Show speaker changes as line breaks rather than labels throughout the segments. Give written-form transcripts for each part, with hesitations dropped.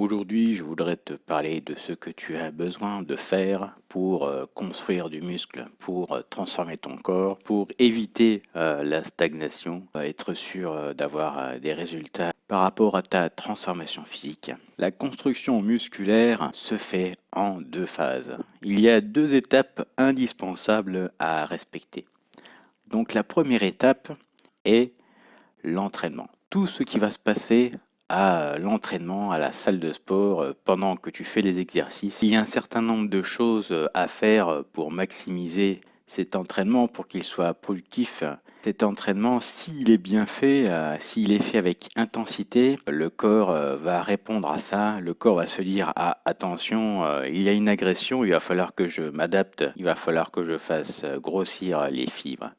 Aujourd'hui, je voudrais te parler de ce que tu as besoin de faire pour construire du muscle, pour transformer ton corps, pour éviter la stagnation, être sûr d'avoir des résultats par rapport à ta transformation physique. La construction musculaire se fait en deux phases. Il y a deux étapes indispensables à respecter. Donc la première étape est l'entraînement. Tout ce qui va se passer à l'entraînement, à la salle de sport, pendant que tu fais les exercices. Il y a un certain nombre de choses à faire pour maximiser cet entraînement, pour qu'il soit productif. Cet entraînement, s'il est bien fait, s'il est fait avec intensité, le corps va répondre à ça. Le corps va se dire, ah attention, il y a une agression, il va falloir que je m'adapte, il va falloir que je fasse grossir les fibres.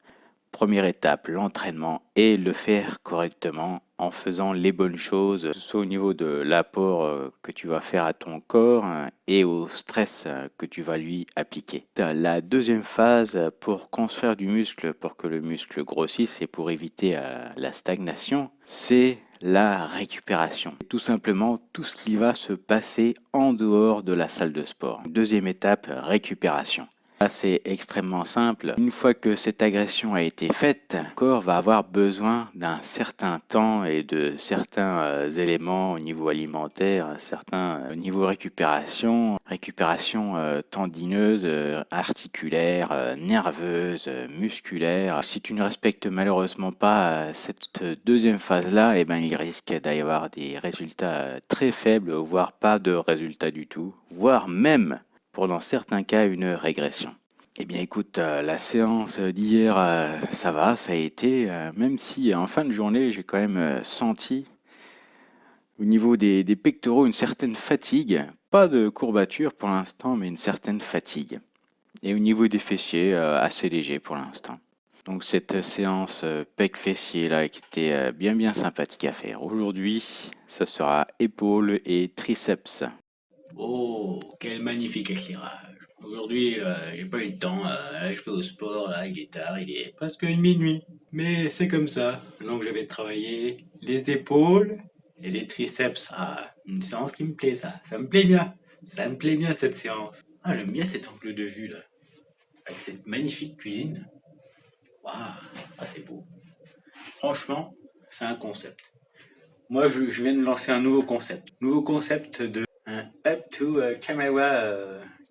Première étape, l'entraînement et le faire correctement en faisant les bonnes choses, que ce soit au niveau de l'apport que tu vas faire à ton corps et au stress que tu vas lui appliquer. La deuxième phase pour construire du muscle, pour que le muscle grossisse et pour éviter la stagnation, c'est la récupération. Tout simplement tout ce qui va se passer en dehors de la salle de sport. Deuxième étape, récupération. Là, c'est extrêmement simple. Une fois que cette agression a été faite, le corps va avoir besoin d'un certain temps et de certains éléments au niveau alimentaire, certains au niveau récupération, tendineuse, articulaire, nerveuse, musculaire. Si tu ne respectes malheureusement pas cette deuxième phase-là, eh ben, il risque d'y avoir des résultats très faibles, voire pas de résultats du tout, voire même pour dans certains cas une régression. Eh bien écoute, la séance d'hier, ça va, ça a été, même si en fin de journée, j'ai quand même senti au niveau des pectoraux une certaine fatigue, pas de courbature pour l'instant, mais une certaine fatigue. Et au niveau des fessiers, assez léger pour l'instant. Donc cette séance pec fessier là qui était bien sympathique à faire. Aujourd'hui, ça sera épaules et triceps.
Oh, quel magnifique éclairage. Aujourd'hui, j'ai pas eu le temps. Là, je vais au sport. Là, il est tard. Il est presque minuit. Mais c'est comme ça. Donc, je vais travailler les épaules et les triceps. Ah, une séance qui me plaît, ça. Ça me plaît bien. Ça me plaît bien, cette séance. Ah, j'aime bien cet angle de vue, là. Avec cette magnifique cuisine. Waouh, ah, c'est beau. Franchement, c'est un concept. Moi, je viens de lancer un nouveau concept. Nouveau concept de un Up to Camera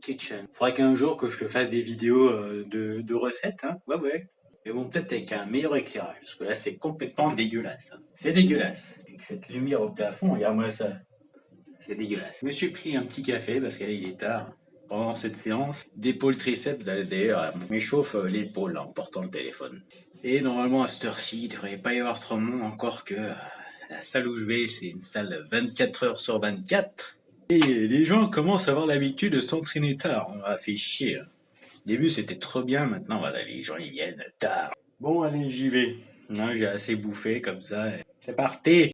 Kitchen. Faudrait qu'un jour que je te fasse des vidéos de recettes, hein. Ouais, ouais. Mais bon, peut-être avec un meilleur éclairage, parce que là, c'est complètement dégueulasse, hein. C'est dégueulasse. Avec cette lumière au plafond, regarde-moi ça. C'est dégueulasse. Je me suis pris un petit café, parce que là, il est tard. Pendant cette séance, d'épaule triceps, d'ailleurs, je m'échauffe l'épaule en portant le téléphone. Et normalement, à cette heure-ci, il devrait pas y avoir trop de monde, encore que la salle où je vais, c'est une salle 24 heures sur 24. Et les gens commencent à avoir l'habitude de s'entraîner tard. On m'a fait chier, hein. Au début, c'était trop bien. Maintenant, voilà, les gens, ils viennent tard. Bon, allez, j'y vais. Non, j'ai assez bouffé comme ça. C'est parti!